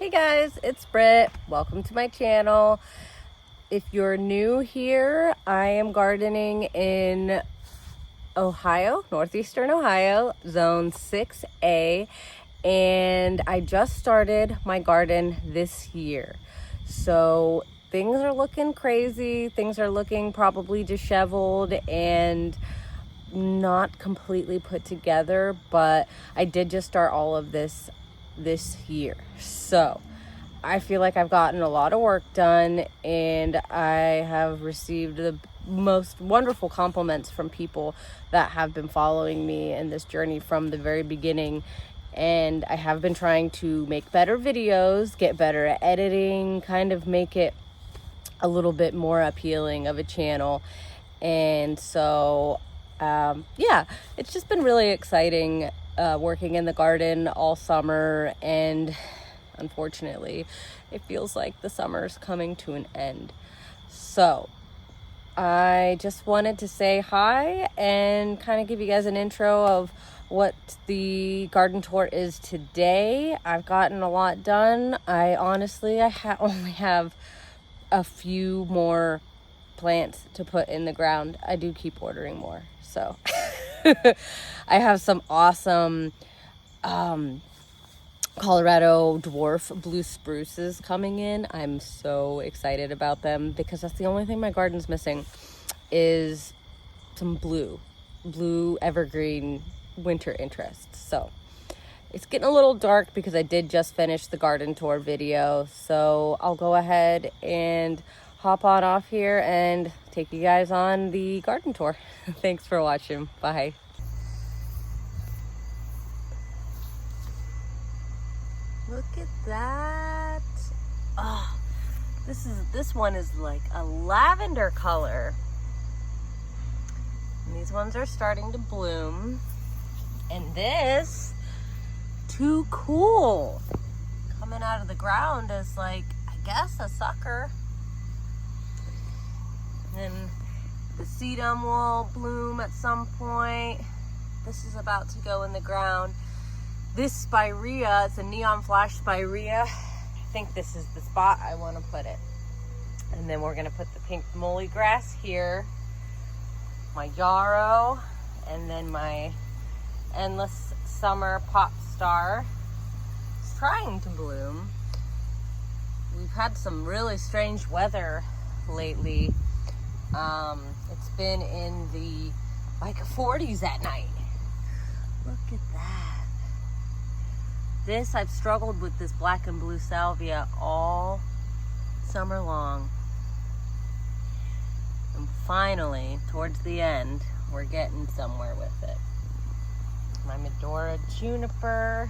Hey guys, it's Britt. Welcome to my channel. If you're new here, I am gardening in Ohio, northeastern Ohio, zone 6A, and I just started my garden this year. So things are looking crazy. Things are looking probably disheveled and not completely put together, but I did just start all of this year. So I feel like I've gotten a lot of work done, and I have received the most wonderful compliments from people that have been following me in this journey from the very beginning. And I have been trying to make better videos, get better at editing, kind of make it a little bit more appealing of a channel. And so yeah, it's just been really exciting working in the garden all summer, and unfortunately it feels like the summer's coming to an end. So I just wanted to say hi and kind of give you guys an intro of what the garden tour is today. I've gotten a lot done. I honestly only have a few more plants to put in the ground. I do keep ordering more, so I have some awesome Colorado dwarf blue spruces coming in. I'm so excited about them because that's the only thing my garden's missing is some blue evergreen winter interest. So it's getting a little dark because I did just finish the garden tour video, so I'll go ahead and hop on off here and take you guys on the garden tour. Thanks for watching. Bye. Look at that. Oh, this one is like a lavender color. And these ones are starting to bloom. And this, too cool. Coming out of the ground as like, I guess, a sucker. And the sedum will bloom at some point. This is about to go in the ground. This spirea, it's a neon flash spirea. I think this is the spot I want to put it. And then we're going to put the pink moly grass here, my yarrow, and then my endless summer pop star. It's trying to bloom. We've had some really strange weather lately. It's been in the like 40s at night. Look at that. I've struggled with this black and blue salvia all summer long. And finally, towards the end, we're getting somewhere with it. My Medora juniper.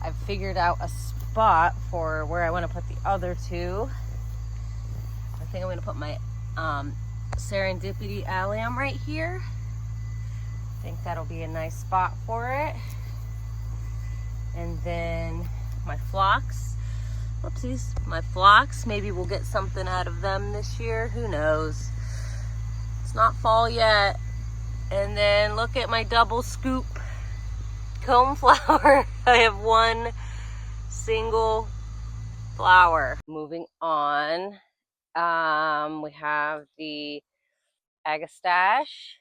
I've figured out a spot for where I want to put the other two. I think I'm going to put my Serendipity allium right here. I think that'll be a nice spot for it. And then my phlox, whoopsies, my phlox, maybe we'll get something out of them this year, who knows. It's not fall yet. And then look at my double scoop comb flower. I have one single flower. Moving on, we have the agastache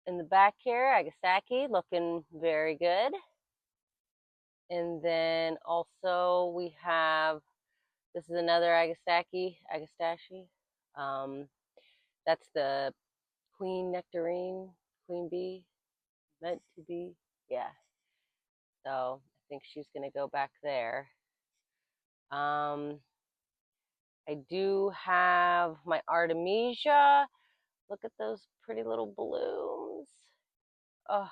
in the back here, Agasaki, looking very good. And then also we have, this is another Agastache. That's the queen nectarine, queen bee, meant to be. Yeah. So I think she's going to go back there. I do have my Artemisia. Look at those pretty little blooms. Oh,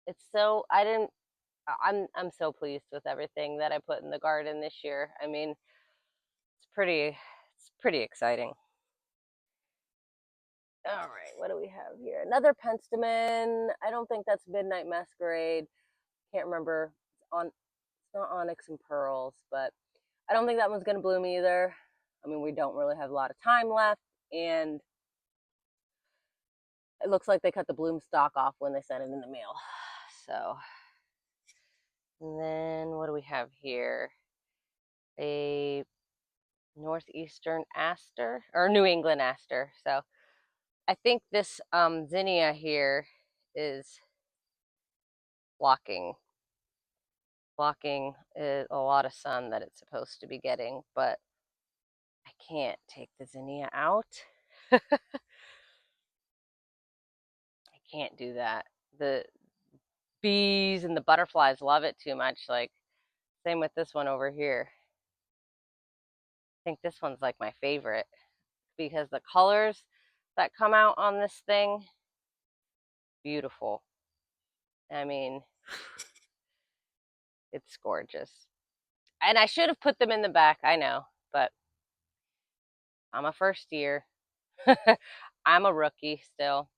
it's so, I'm so pleased with everything that I put in the garden this year. I mean, it's pretty exciting. All right, what do we have here? Another penstemon. I don't think that's Midnight Masquerade. Can't remember. It's not onyx and pearls, but I don't think that one's gonna bloom either. I mean, we don't really have a lot of time left, and it looks like they cut the bloom stalk off when they sent it in the mail. So And then what do we have here? A northeastern aster or New England aster. So I think this zinnia here is blocking a lot of sun that it's supposed to be getting, but I can't take the zinnia out. I can't do that. The bees and the butterflies love it too much. Like, same with this one over here. I think this one's like my favorite because the colors that come out on this thing, beautiful. I mean, it's gorgeous. And I should have put them in the back, I know, but I'm a first year. I'm a rookie still.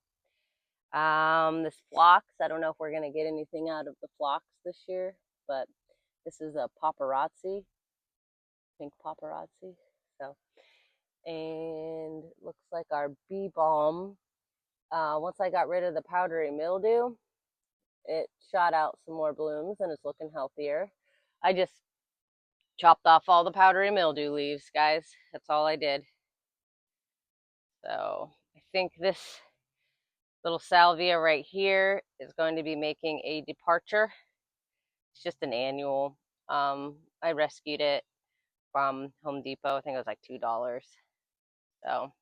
This phlox, I don't know if we're gonna get anything out of the phlox this year, but this is a paparazzi, pink paparazzi. So, and looks like our bee balm. Once I got rid of the powdery mildew, it shot out some more blooms and it's looking healthier. I just chopped off all the powdery mildew leaves, guys. That's all I did. So I think this little salvia right here is going to be making a departure. It's just an annual. I rescued it from Home Depot. I think it was like $2. So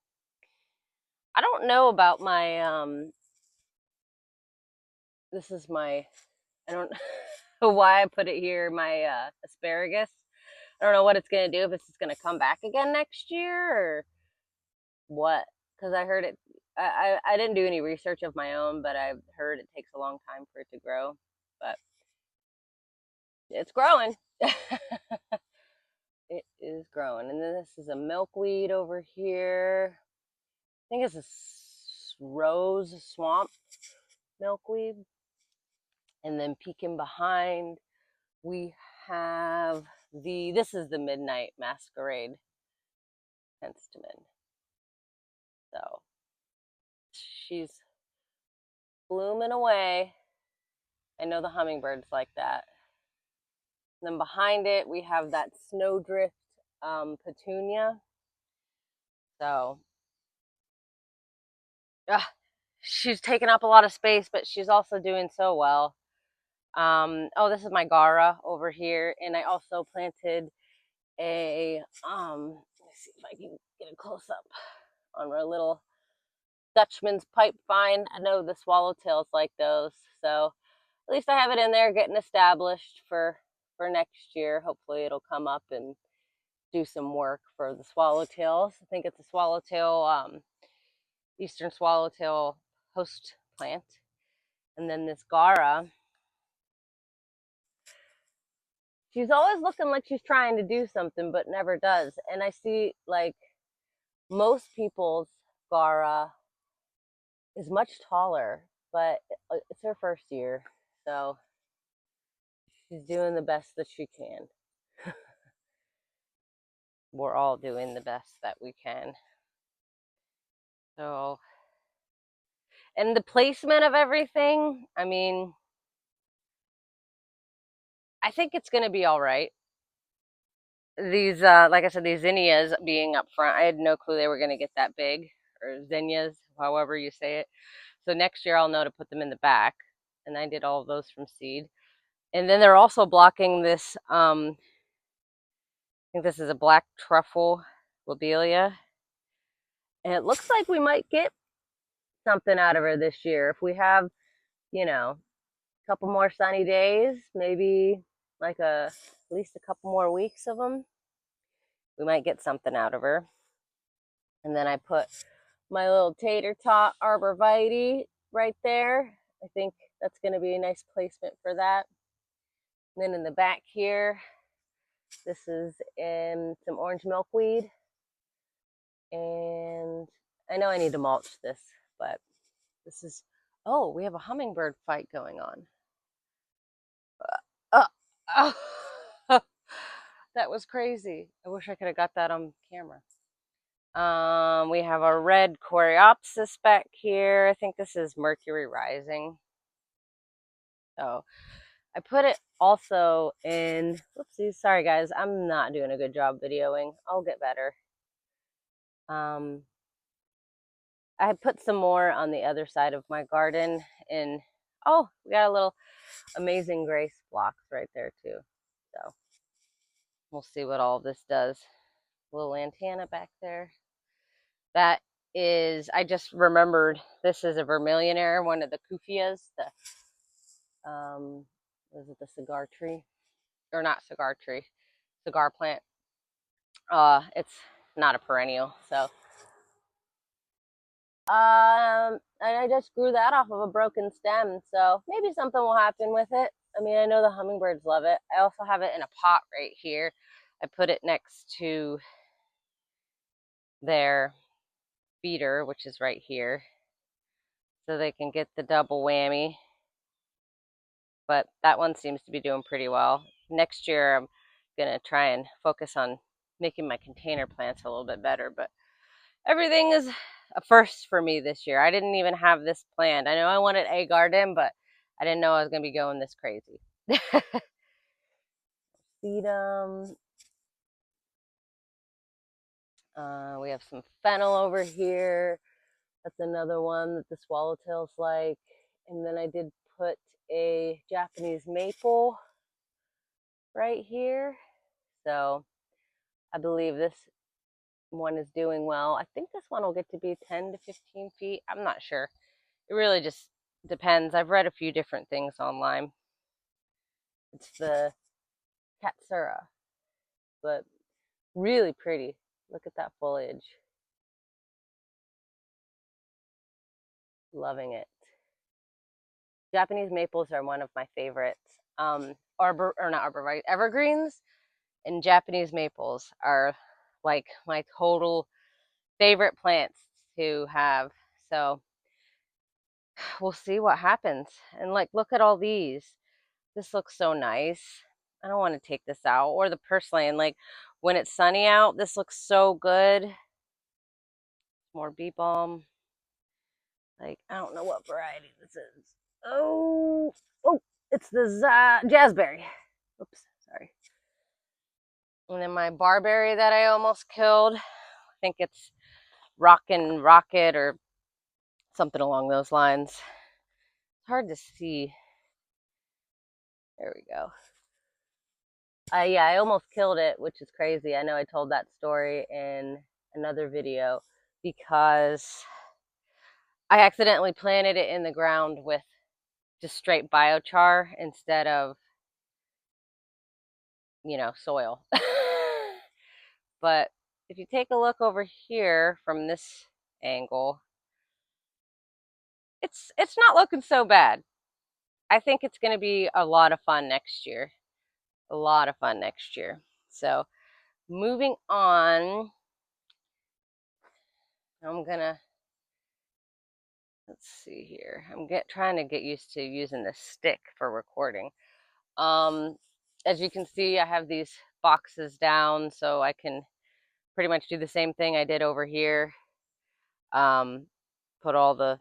I don't know about my this is my, I don't know why I put it here, my asparagus. I don't know what it's gonna do, if it's just gonna come back again next year or what. Because I heard it, I didn't do any research of my own, but I've heard it takes a long time for it to grow. But it's growing. It is growing. And then this is a milkweed over here. I think it's a rose swamp milkweed. And then peeking behind, we have this is the Midnight Masquerade Penstemon. So she's blooming away. I know the hummingbirds like that. And then behind it, we have that snowdrift petunia. So she's taking up a lot of space, but she's also doing so well. Oh, this is my Gaura over here, and I also planted a let's see if I can get a close up on our little Dutchman's pipe vine. I know the swallowtails like those, so at least I have it in there getting established for next year. Hopefully it'll come up and do some work for the swallowtails. I think it's a swallowtail, eastern swallowtail host plant. And then this Gaura, she's always looking like she's trying to do something, but never does. And I see like most people's Gaura is much taller, but it's her first year. So she's doing the best that she can. We're all doing the best that we can. So, and the placement of everything, I mean, I think it's going to be all right. These, like I said, these zinnias being up front, I had no clue they were going to get that big, or zinnias, however you say it. So next year I'll know to put them in the back. And I did all of those from seed. And then they're also blocking this, I think this is a black truffle lobelia. And it looks like we might get something out of her this year. If we have, you know, a couple more sunny days, maybe like at least a couple more weeks of them, we might get something out of her. And then I put my little tater tot arborvitae right there. I think that's going to be a nice placement for that. And then in the back here, this is some orange milkweed. And I know I need to mulch this, but this is, oh, we have a hummingbird fight going on. Oh, that was crazy. I wish I could have got that on camera. We have a red coreopsis back here. I think this is Mercury Rising. So I put it also in, whoopsies, sorry guys, I'm not doing a good job videoing. I'll get better. I put some more on the other side of my garden in, oh, we got a little Amazing Grace blocks right there too. So we'll see what all this does. A little lantana back there. That is, I just remembered, this is a Vermillionaire, one of the Kufias, the, is it the cigar tree? Or not cigar tree, cigar plant. It's not a perennial, so. And I just grew that off of a broken stem, so maybe something will happen with it. I mean, I know the hummingbirds love it. I also have it in a pot right here. I put it next to their feeder, which is right here, so they can get the double whammy. But that one seems to be doing pretty well. Next year, I'm gonna try and focus on making my container plants a little bit better, but everything is a first for me this year. I didn't even have this planned. I know I wanted a garden, but I didn't know I was going to be going this crazy. Sedum. We have some fennel over here. That's another one that the swallowtails like. And then I did put a Japanese maple right here. So I believe this one is doing well. I think this one will get to be 10 to 15 feet. I'm not sure. It really just depends. I've read a few different things online. It's the Katsura, but really pretty. Look at that foliage. Loving it. Japanese maples are one of my favorites. Evergreens and Japanese maples are like my total favorite plants to have. So we'll see what happens. And like, look at all these. This looks so nice. I don't want to take this out. Or the purslane. Like when it's sunny out, this looks so good. More bee balm. Like, I don't know what variety this is. Oh, it's the jazzberry. Oops, sorry. And then my barberry that I almost killed. I think it's Rockin' Rocket or something along those lines. It's hard to see. There we go. Yeah, I almost killed it, which is crazy. I know I told that story in another video because I accidentally planted it in the ground with just straight biochar instead of, soil. But if you take a look over here from this angle, it's not looking so bad. I think it's going to be a lot of fun next year. A lot of fun next year. So moving on, I'm gonna, let's see here. I'm trying to get used to using this stick for recording. As you can see, I have these boxes down so I can pretty much do the same thing I did over here. Put all the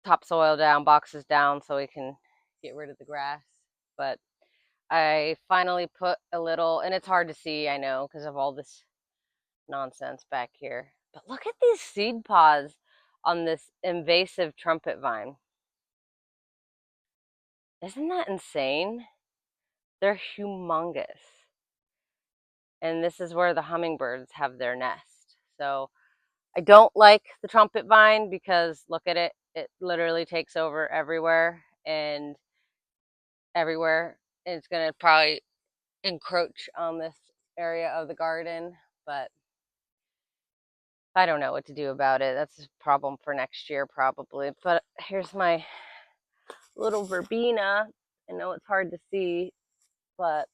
topsoil down, boxes down, so we can get rid of the grass. But I finally put a little, and it's hard to see, I know, because of all this nonsense back here. But look at these seed pods on this invasive trumpet vine. Isn't that insane? They're humongous. And this is where the hummingbirds have their nest. So I don't like the trumpet vine because look at it. It literally takes over everywhere and everywhere. And it's going to probably encroach on this area of the garden, but I don't know what to do about it. That's a problem for next year probably. But here's my little verbena. I know it's hard to see, but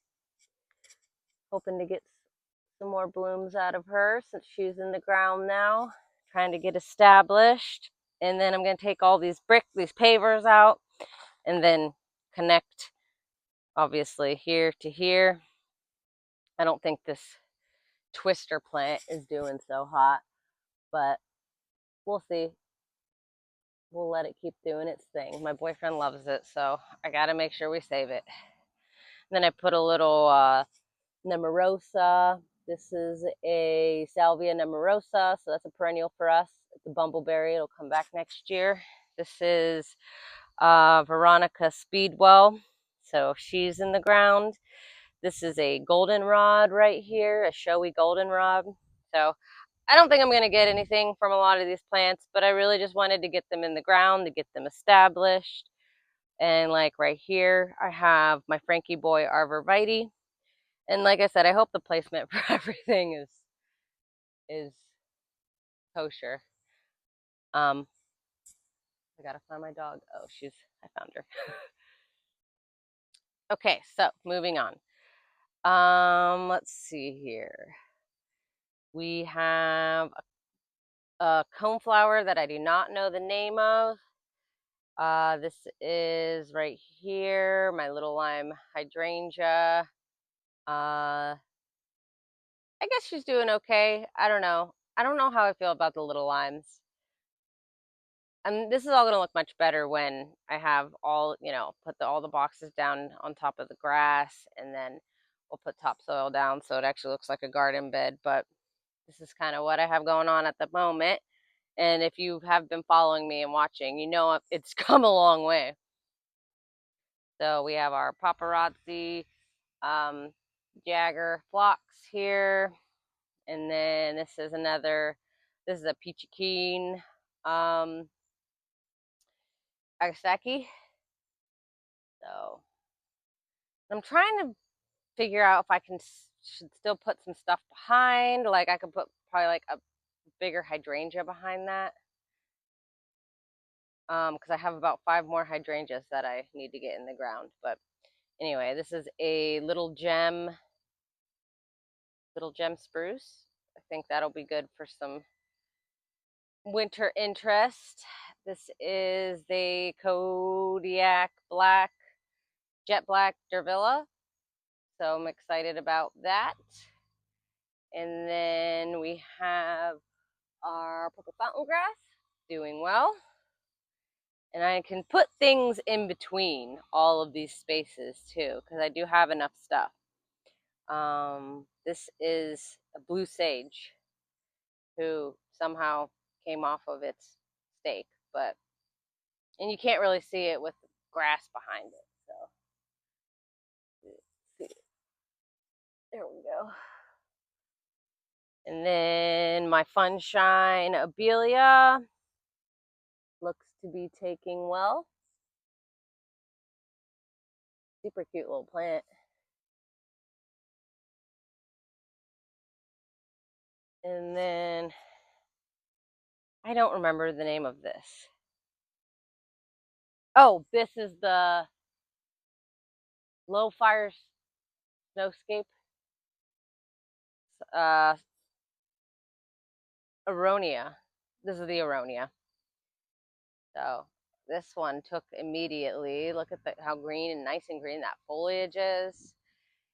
hoping to get some more blooms out of her since she's in the ground now, trying to get established. And then I'm going to take all these pavers out and then connect obviously here to here. I don't think this twister plant is doing so hot, but we'll see. we'll let it keep doing its thing. My boyfriend loves it, so I gotta make sure we save it. Then I put a little Nemorosa. This is a Salvia nemorosa, so that's a perennial for us. It's a bumbleberry. It'll come back next year. This is Veronica Speedwell, so she's in the ground. This is a goldenrod right here, a showy goldenrod. So I don't think I'm going to get anything from a lot of these plants, but I really just wanted to get them in the ground, to get them established. And like right here, I have my Frankie Boy Arborvitae. And like I said, I hope the placement for everything is kosher. I gotta find my dog. Oh, I found her. Okay, so moving on. Let's see here. We have a coneflower that I do not know the name of. This is right here, my little lime hydrangea. I guess she's doing okay. I don't know. I don't know how I feel about the little limes. And this is all going to look much better when I have all, put all the boxes down on top of the grass, and then we'll put topsoil down so it actually looks like a garden bed. But this is kind of what I have going on at the moment. And if you have been following me and watching, you know it's come a long way. So we have our paparazzi Jagger phlox here. And then this is a peachy keen Agasaki. So I'm trying to figure out if I should still put some stuff behind. Like I could put probably like a bigger hydrangea behind that. Because I have about 5 more hydrangeas that I need to get in the ground. But anyway, this is a little gem spruce. I think that'll be good for some winter interest. This is the Kodiak Jet Black Durvilla. So I'm excited about that. And then we have our purple fountain grass doing well. And I can put things in between all of these spaces too, because I do have enough stuff. This is a blue sage who somehow came off of its stake, and you can't really see it with grass behind it. So let's see. There we go. And then my Funshine Abelia looks to be taking well. Super cute little plant. And then I don't remember the name of this. Oh, this is the Low Fire Snowscape Aronia. This is the Aronia. So this one took immediately. Look at how green and nice and green that foliage is.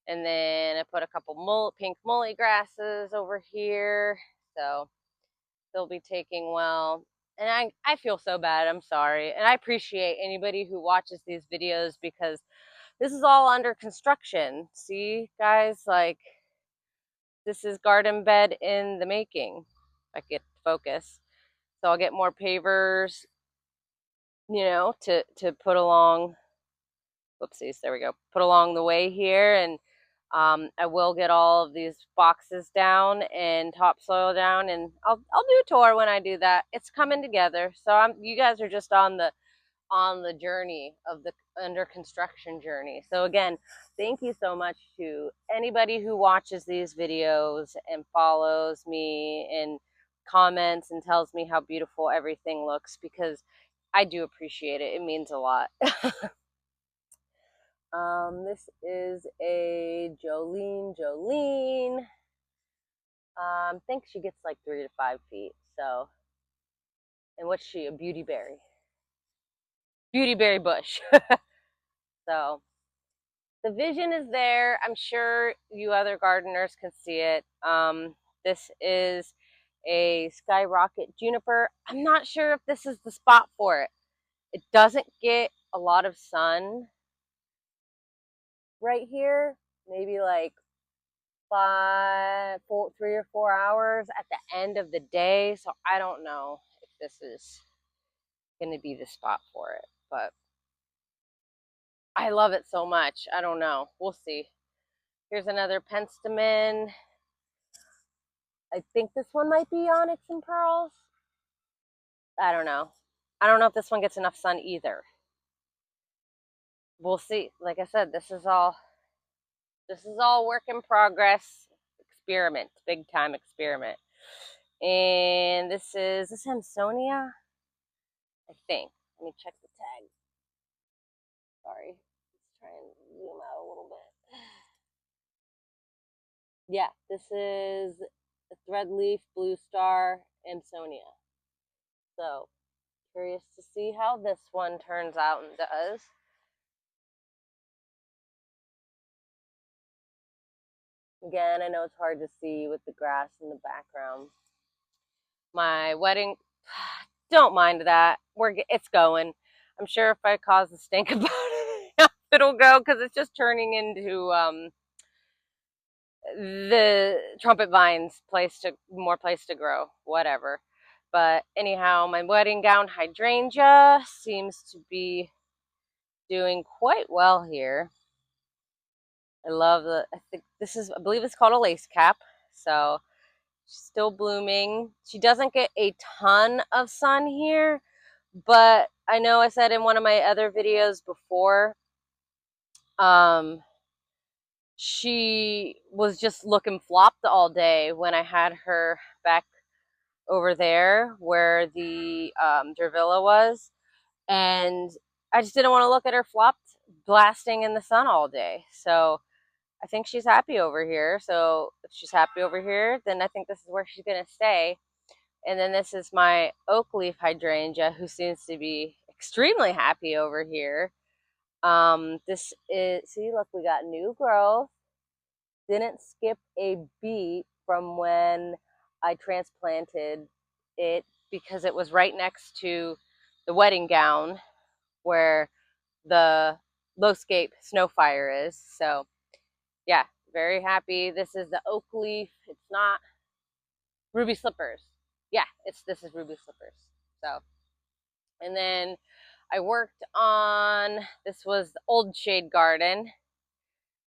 And then I put a couple pink muley grasses over here. So they'll be taking well. And I feel so bad. I'm sorry. And I appreciate anybody who watches these videos, because this is all under construction. See, guys, like this is garden bed in the making. If I get focus. So I'll get more pavers, to put along. Whoopsies, there we go. Put along the way here, and I will get all of these boxes down and topsoil down, and I'll do a tour when I do that. It's coming together. So you guys are just on the journey of the under construction journey. So again, thank you so much to anybody who watches these videos and follows me and comments and tells me how beautiful everything looks, because I do appreciate it. It means a lot. This is a Jolene. I think she gets like 3 to 5 feet. So, and what's she? A beauty berry bush. So the vision is there. I'm sure you other gardeners can see it. This is a skyrocket juniper. I'm not sure if this is the spot for it. It doesn't get a lot of sun right here. Maybe like 3 or 4 hours at the end of the day. So I don't know if this is going to be the spot for it, but I love it so much. I don't know. We'll see. Here's another penstemon. I think this one might be onyx and pearls. I don't know. I don't know if this one gets enough sun either. We'll see. Like I said, this is all work in progress. Experiment, big time experiment. And this is Hansonia, I think. Let me check the tag. Sorry. Let's try and zoom out a little bit. Yeah, this is a threadleaf blue star Hansonia. So, curious to see how this one turns out and does. Again, I know it's hard to see with the grass in the background. My wedding, don't mind that. It's going. I'm sure if I cause a stink about it, it'll go because it's just turning into the trumpet vines more place to grow, whatever. But anyhow, my wedding gown hydrangea seems to be doing quite well here. I think I believe it's called a lace cap. So she's still blooming. She doesn't get a ton of sun here, but I know I said in one of my other videos before, she was just looking flopped all day when I had her back over there where the Dervilla was, and I just didn't want to look at her flopped blasting in the sun all day. So I think she's happy over here. So if she's happy over here, then I think this is where she's going to stay. And then this is my oak leaf hydrangea, who seems to be extremely happy over here. This is, see, look, we got new growth. Didn't skip a beat from when I transplanted it because it was right next to the wedding gown where the Lowscape Snowfire is. So yeah, very happy. This is the oak leaf. It's not Ruby Slippers. Yeah, this is Ruby Slippers. So, and then I worked on, this was the Old Shade Garden.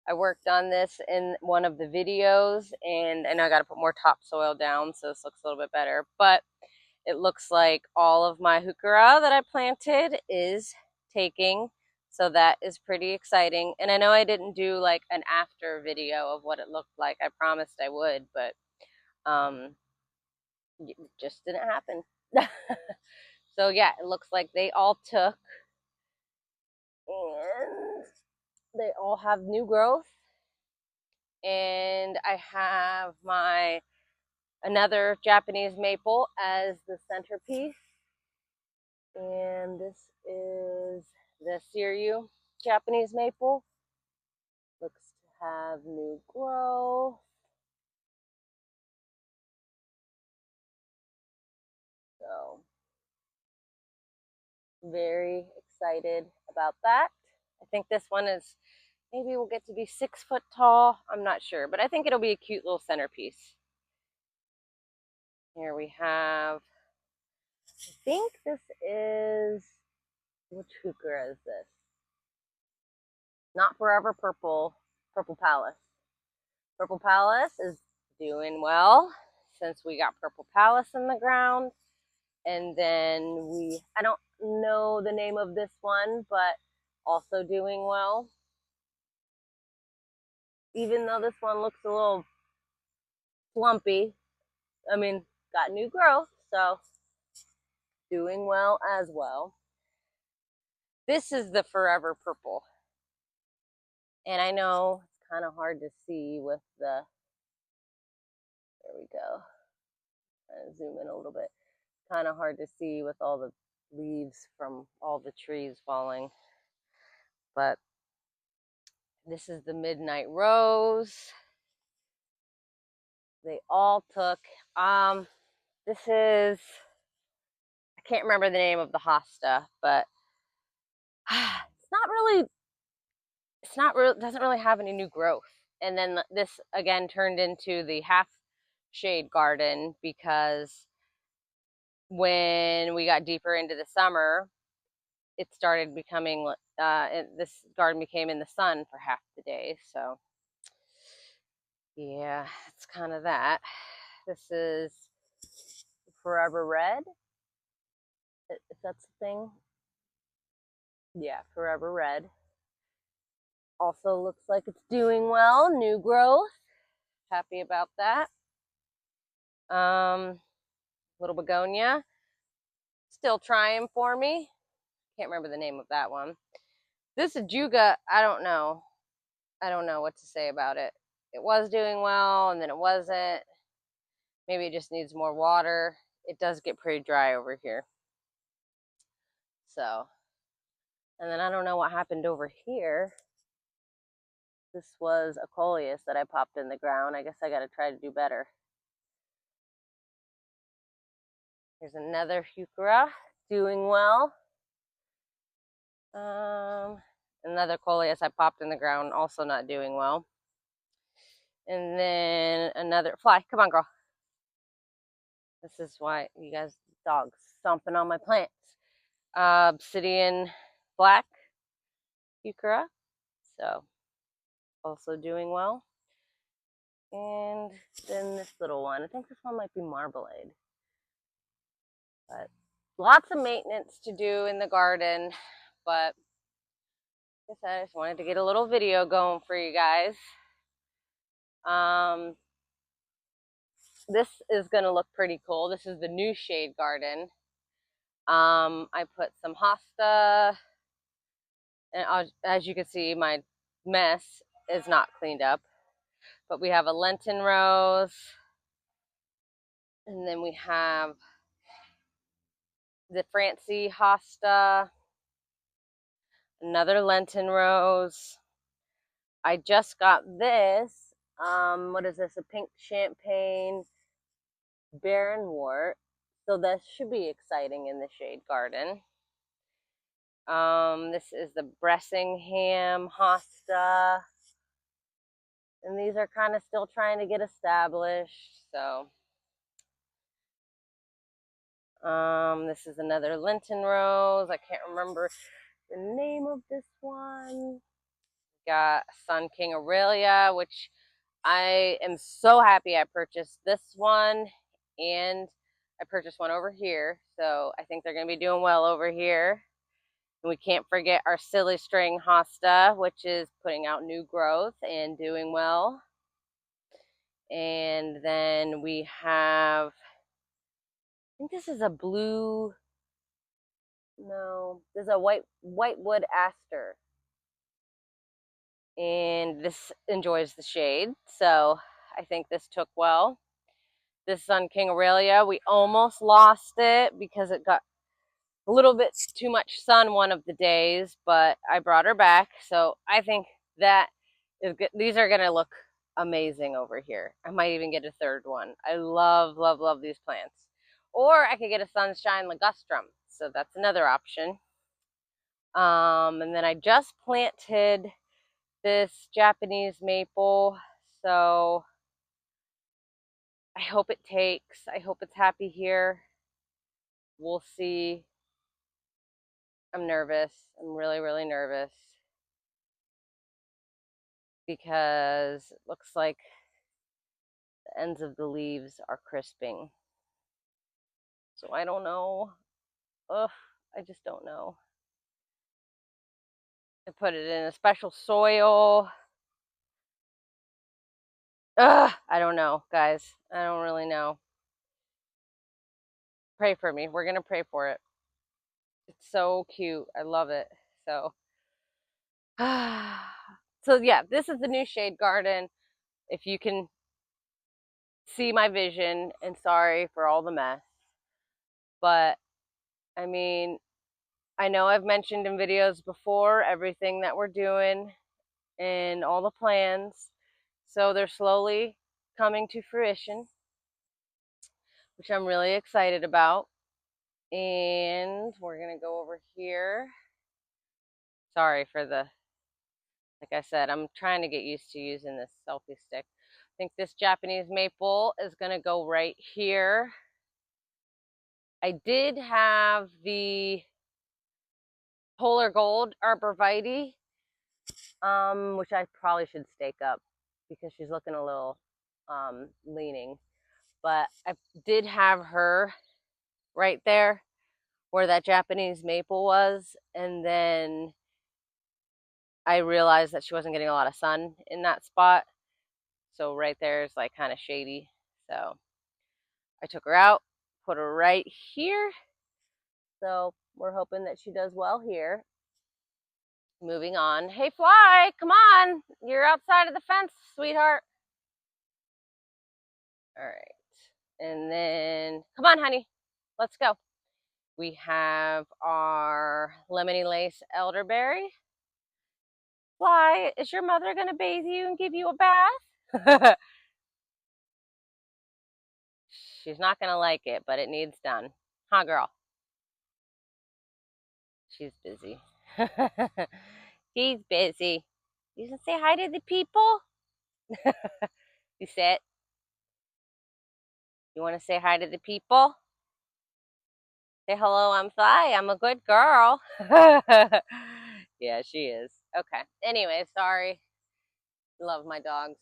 I worked on this in one of the videos, and I know I got to put more topsoil down so this looks a little bit better, but it looks like all of my heuchera that I planted is taking, so that is pretty exciting. And I know I didn't do like an after video of what it looked like. I promised I would, but it just didn't happen. So yeah, it looks like they all took, and they all have new growth. And I have another Japanese maple as the centerpiece. And this is the Siryu Japanese maple. Looks to have new growth. So very excited about that. I think this one is, maybe we'll get to be 6 foot tall. I'm not sure, but I think it'll be a cute little centerpiece. Here we have, I think this is, which heuchera is this? Not Forever Purple, Purple Palace. Purple Palace is doing well since we got Purple Palace in the ground. And then I don't know the name of this one, but also doing well. Even though this one looks a little slumpy, I mean, got new growth, so doing well as well. This is the Forever Purple. And I know it's kind of hard to see with there we go. Zoom in a little bit. Kind of hard to see with all the leaves from all the trees falling. But this is the Midnight Rose. They all took. This is, I can't remember the name of the hosta, but it's not real, doesn't really have any new growth. And then this again turned into the half shade garden because when we got deeper into the summer, it started becoming, this garden became in the sun for half the day. So yeah, it's kind of that. This is Forever Red, if that's the thing. Yeah, Forever Red. Also looks like it's doing well. New growth. Happy about that. Little begonia. Still trying for me. Can't remember the name of that one. This ajuga, I don't know. I don't know what to say about it. It was doing well and then it wasn't. Maybe it just needs more water. It does get pretty dry over here. So, and then I don't know what happened over here. This was a coleus that I popped in the ground. I guess I got to try to do better. Here's another heuchera doing well. Another coleus I popped in the ground, also not doing well. And then another fly. Come on, girl. This is why you guys, dogs, stomping on my plants. Obsidian black heuchera, so also doing well. And then this little one, I think this one might be Marmalade. But lots of maintenance to do in the garden, but like I said, I just wanted to get a little video going for you guys. This is going to look pretty cool. This is the new shade garden. I put some hosta, and as you can see, my mess is not cleaned up. But we have a Lenten rose, and then we have the Francie hosta, another Lenten rose. I just got this. What is this? A pink champagne barrenwort. So this should be exciting in the shade garden. This is the Bressingham hosta. And these are kind of still trying to get established. So this is another Lenten rose. I can't remember the name of this one. Got Sun King Aurelia, which I am so happy I purchased this one, and I purchased one over here. So I think they're going to be doing well over here. And we can't forget our Silly String hosta, which is putting out new growth and doing well. And then we have, I think this is a blue, no, this is a whitewood aster. And this enjoys the shade. So I think this took well. This Sun King Aurelia, we almost lost it because it got a little bit too much sun one of the days, but I brought her back. So I think that is good. These are going to look amazing over here. I might even get a third one. I love, love, love these plants. Or I could get a Sunshine Ligustrum. So that's another option. And then I just planted this Japanese maple. So I hope it takes. I hope it's happy here. We'll see. I'm nervous. I'm really, really nervous because it looks like the ends of the leaves are crisping. So I don't know. Ugh, I just don't know. I put it in a special soil. Ugh, I don't know, guys. I don't really know. Pray for me. We're going to pray for it. It's so cute. I love it. So, so yeah, this is the new shade garden. If you can see my vision, and sorry for all the mess, but I mean, I know I've mentioned in videos before everything that we're doing and all the plans, so they're slowly coming to fruition. which I'm really excited about. And we're gonna go over here. Sorry for the, like I said, I'm trying to get used to using this selfie stick. I think this Japanese maple is gonna go right here. I did have the Polar Gold Arborvitae, which I probably should stake up because she's looking a little leaning. But I did have her right there where that Japanese maple was, and then I realized that she wasn't getting a lot of sun in that spot. So right there is like kind of shady. So I took her out, put her right here. So we're hoping that she does well here. Moving on. Hey, Fly, come on. You're outside of the fence, sweetheart. All right. And then, come on, honey. Let's go. We have our lemony lace elderberry. Fly, is your mother going to bathe you and give you a bath? She's not going to like it, but it needs done. Huh, girl? She's busy. She's busy. You can say hi to the people? You sit. You want to say hi to the people? Say hello, I'm Fly. I'm a good girl. Yeah, she is. Okay. Anyway, sorry. Love my dogs.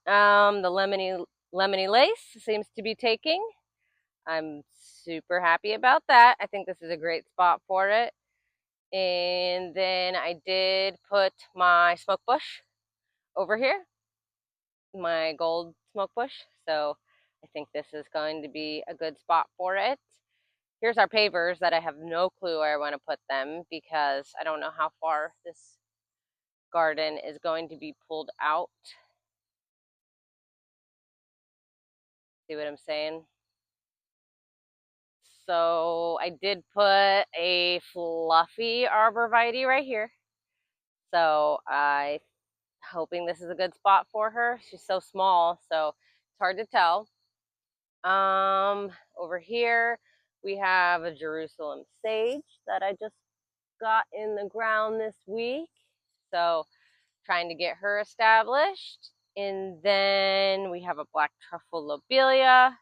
The lemony lace seems to be taking. I'm super happy about that. I think this is a great spot for it. And then I did put my smoke bush over here, my gold smoke bush. So I think this is going to be a good spot for it. Here's our pavers that I have no clue where I want to put them because I don't know how far this garden is going to be pulled out. See what I'm saying? So I did put a fluffy arborvitae right here. So I'm hoping this is a good spot for her. She's so small, so it's hard to tell. Over here we have a Jerusalem sage that I just got in the ground this week. So trying to get her established. And then we have a black truffle lobelia.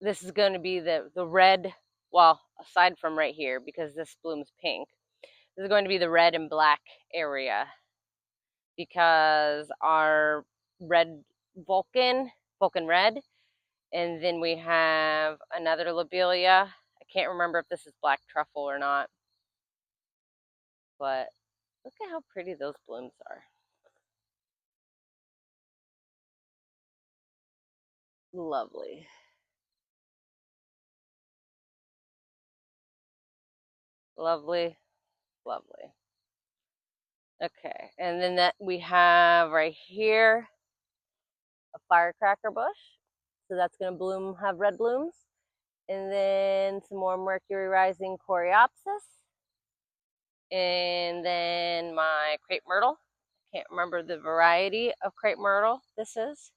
This is going to be the red, well, aside from right here, because this blooms pink. This is going to be the red and black area because our red Vulcan red, and then we have another lobelia. I can't remember if this is black truffle or not, but look at how pretty those blooms are. Lovely. Lovely, lovely. Okay, and then that we have right here a firecracker bush. So that's going to bloom, have red blooms. And then some more Mercury Rising Coreopsis. And then my crepe myrtle. Can't remember the variety of crepe myrtle this is.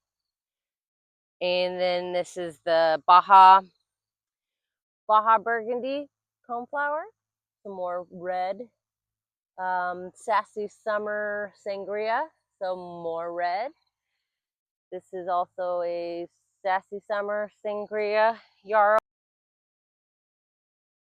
And then this is the Baja Burgundy coneflower. Some more red. Sassy Summer Sangria. So more red. This is also a Sassy Summer Sangria Yarrow.